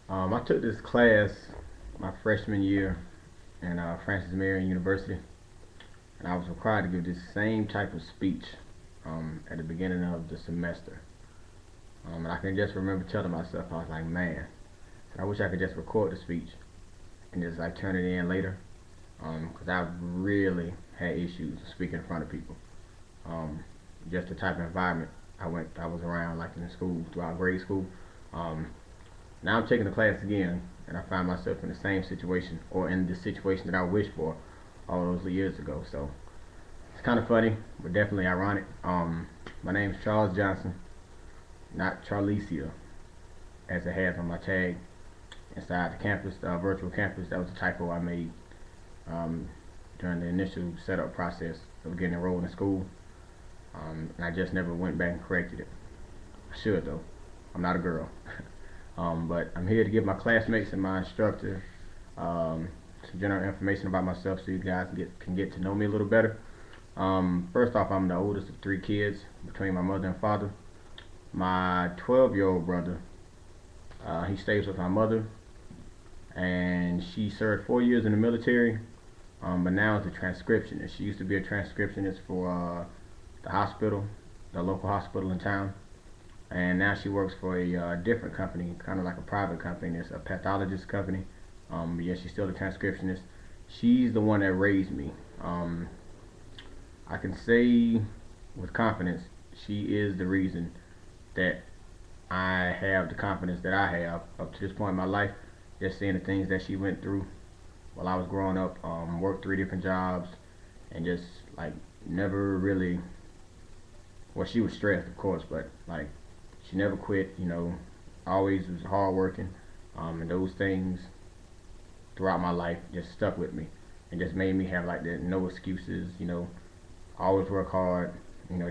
I took this class my freshman year in Francis Marion University, and I was required to give this same type of speech at the beginning of the semester. And I can just remember telling myself, I was like, man, I wish I could just record the speech and just like turn it in later, because I really had issues speaking in front of people. Um, just the type of environment I was around, like in school, throughout grade school. Um, Now I'm taking the class again, and I find myself in the same situation, or in the situation that I wished for all those years ago. So it's kind of funny, but definitely ironic. My name is Charles Johnson, not Charlesia, as it has on my tag inside the campus, virtual campus. That was a typo I made um, during the initial setup process of getting enrolled in school, and I just never went back and corrected it. I should though. I'm not a girl. But I'm here to give my classmates and my instructor some general information about myself so you guys can get to know me a little better. First off, I'm the oldest of three kids between my mother and father. My 12-year-old brother, he stays with my mother, and she served 4 years in the military, but now is a transcriptionist. She used to be a transcriptionist for the hospital, the local hospital in town, and now she works for a different company, kind of like a private company. It's a pathologist company. But yeah, she's still a transcriptionist. She's the one that raised me. Um, I can say with confidence, she is the reason that I have the confidence that I have up to this point in my life. Just seeing the things that she went through while I was growing up, worked 3 different jobs, and just like never really. Well, she was stressed, of course, but like she never quit. Always was hardworking, and those things throughout my life just stuck with me and just made me have like the no excuses. Always work hard.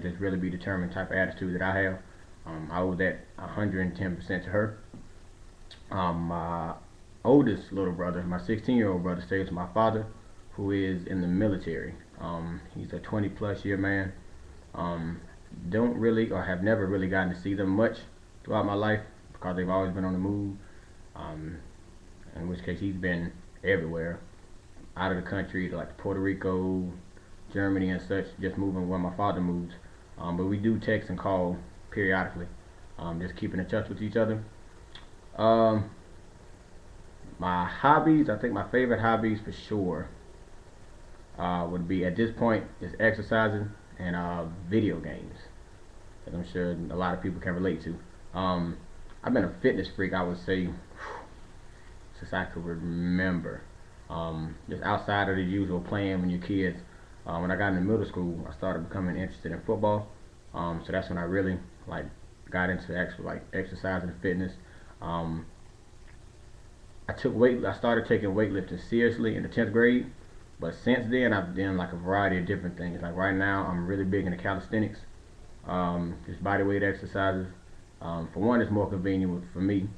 Just really be determined type of attitude that I have. I owe that 110% to her. My oldest little brother, my 16-year-old brother, stays with my father, who is in the military. He's a 20 plus year man. Um, don't really or have never really gotten to see them much throughout my life because they've always been on the move. Um, in which case he's been everywhere, out of the country to like Puerto Rico, Germany, and such, just moving where my father moves. But we do text and call periodically, just keeping in touch with each other. Um, my hobbies, I think my favorite hobbies for sure would be at this point is exercising and video games, as I'm sure a lot of people can relate to. Um, I've been a fitness freak, I would say, since I could remember. Just outside of the usual playing when you're kids. When I got into middle school, I started becoming interested in football. So that's when I really like got into actual like exercise and fitness. Um, I started taking weightlifting seriously in the 10th grade. But since then, I've done like a variety of different things. Like right now, I'm really big into calisthenics, just body weight exercises. For one, it's more convenient for me.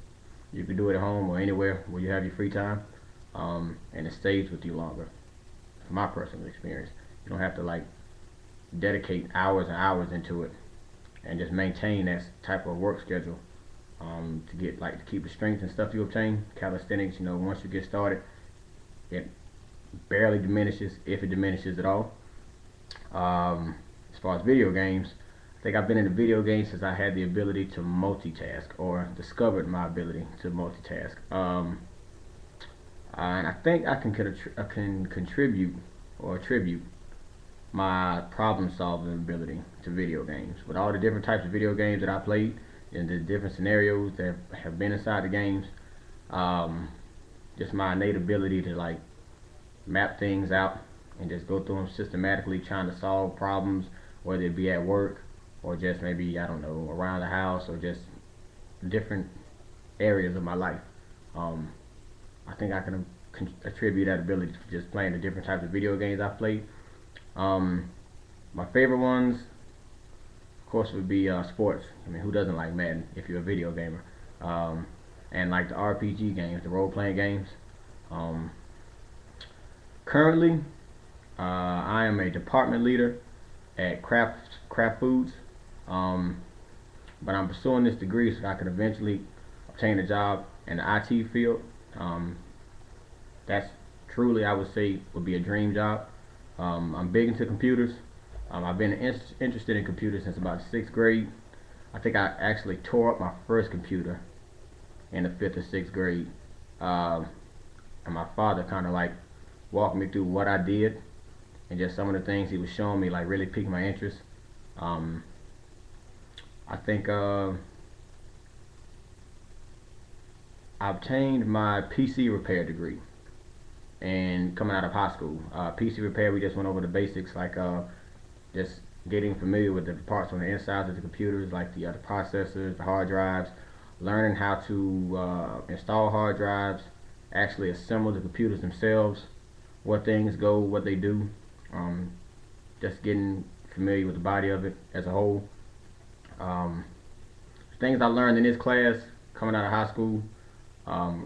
You can do it at home or anywhere where you have your free time, and it stays with you longer. From my personal experience, you don't have to like dedicate hours and hours into it and just maintain that type of work schedule to get like to keep the strength and stuff you obtain. Calisthenics, once you get started, it barely diminishes if it diminishes at all. As far as video games, I think I've been into video games since I had the ability to multitask or discovered my ability to multitask. And I think I can contribute or attribute my problem solving ability to video games. With all the different types of video games that I played and the different scenarios that have been inside the games, um, just my innate ability to like map things out and just go through them systematically, trying to solve problems, whether it be at work or just maybe I don't know around the house or just different areas of my life. Um, I think I can attribute that ability to just playing the different types of video games I've played. Um, my favorite ones, of course, would be sports. I mean, who doesn't like Madden if you're a video gamer? Um, and like the RPG games, the role-playing games. Um, Currently, I am a department leader at Kraft Foods, um, but I'm pursuing this degree so I can eventually obtain a job in the IT field. That's truly, I would say, would be a dream job. I'm big into computers. I've been interested in computers since about 6th grade. I think I actually tore up my first computer in the 5th or 6th grade. Um, and my father kind of like walked me through what I did and just some of the things he was showing me like really piqued my interest. Um, I think I obtained my PC repair degree and coming out of high school. PC repair, we just went over the basics like just getting familiar with the parts on the insides of the computers, like the processors, the hard drives, learning how to install hard drives, actually assemble the computers themselves, what things go, what they do, um, just getting familiar with the body of it as a whole. Um, Things I learned in this class coming out of high school,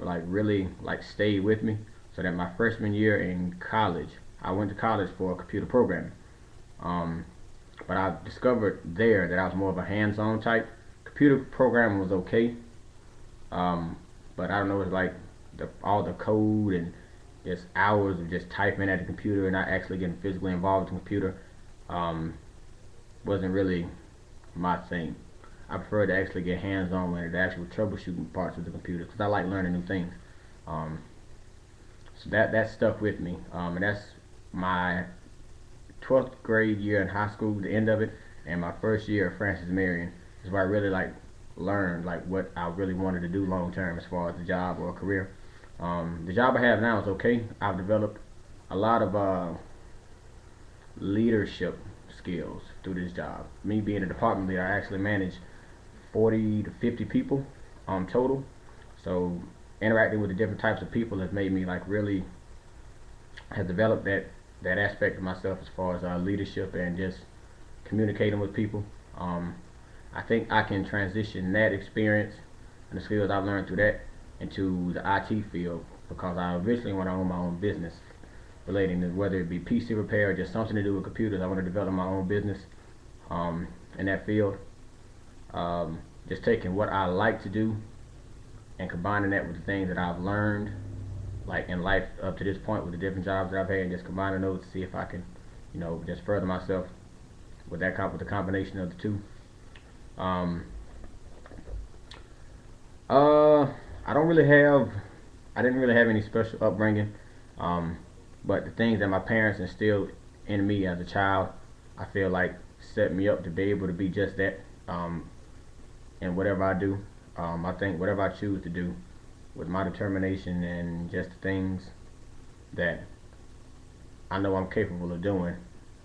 like really like stayed with me. So that my freshman year in college, I went to college for computer programming. Um, but I discovered there that I was more of a hands-on type. Computer programming was okay, um, but I don't know, it's like all the code and just hours of just typing at the computer and not actually getting physically involved with the computer um, wasn't really my thing. I prefer to actually get hands-on with the actual troubleshooting parts of the computer because I like learning new things. Um, so that stuck with me, and that's my 12th grade year in high school, the end of it, and my first year at Francis Marion is where I really like learned like what I really wanted to do long term as far as a job or a career. The job I have now is okay. I've developed a lot of leadership skills through this job. Me being a department leader, I actually manage 40 to 50 people total. So interacting with the different types of people has made me like really has developed that aspect of myself as far as leadership and just communicating with people. Um, I think I can transition that experience and the skills I've learned through that into the IT field because I eventually want to own my own business relating to whether it be PC repair or just something to do with computers. I want to develop my own business in that field. Just taking what I like to do and combining that with the things that I've learned like in life up to this point with the different jobs that I've had and just combining those to see if I can, just further myself with with the combination of the two. Um, uh, I don't really have, I didn't really have any special upbringing, um, but the things that my parents instilled in me as a child, I feel like set me up to be able to be just that. In whatever I do, I think whatever I choose to do, with my determination and just the things that I know I'm capable of doing,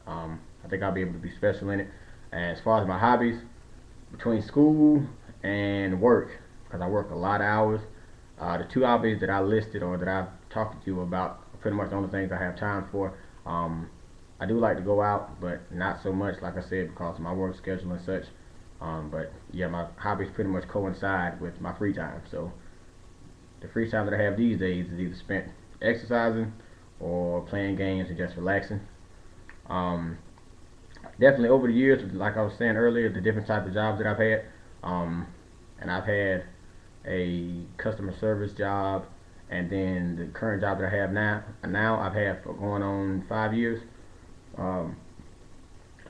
I think I'll be able to be special in it. And as far as my hobbies, between school and work, because I work a lot of hours, the two hobbies that I listed or that I've talked to you about are pretty much the only things I have time for. I do like to go out, but not so much, like I said, because of my work schedule and such. But yeah, my hobbies pretty much coincide with my free time. So the free time that I have these days is either spent exercising or playing games and just relaxing. Um, Definitely over the years, like I was saying earlier, the different types of jobs that I've had, um, and I've had a customer service job, and then the current job that I have now I've had for going on 5 years. Um,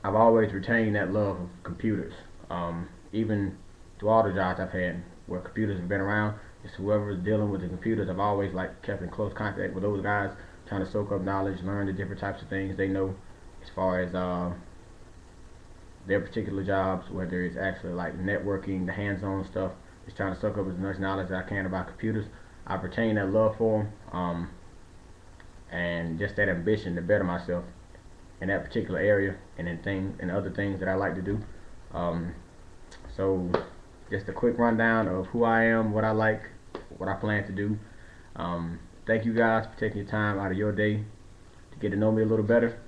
I've always retained that love of computers, even through all the jobs I've had where computers have been around. It's whoever's dealing with the computers. I've always like kept in close contact with those guys, trying to soak up knowledge, learn the different types of things they know as far as their particular jobs, whether it's actually like networking, the hands-on stuff, just trying to soak up as much knowledge as I can about computers. I've retained that love for them, and just that ambition to better myself in that particular area and in other things that I like to do. Um, so just a quick rundown of who I am, what I like, what I plan to do. Thank you guys for taking your time out of your day to get to know me a little better.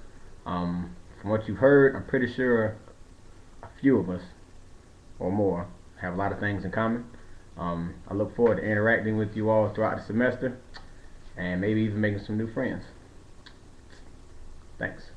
From what you've heard, I'm pretty sure a few of us or more have a lot of things in common. I look forward to interacting with you all throughout the semester and maybe even making some new friends. Thanks.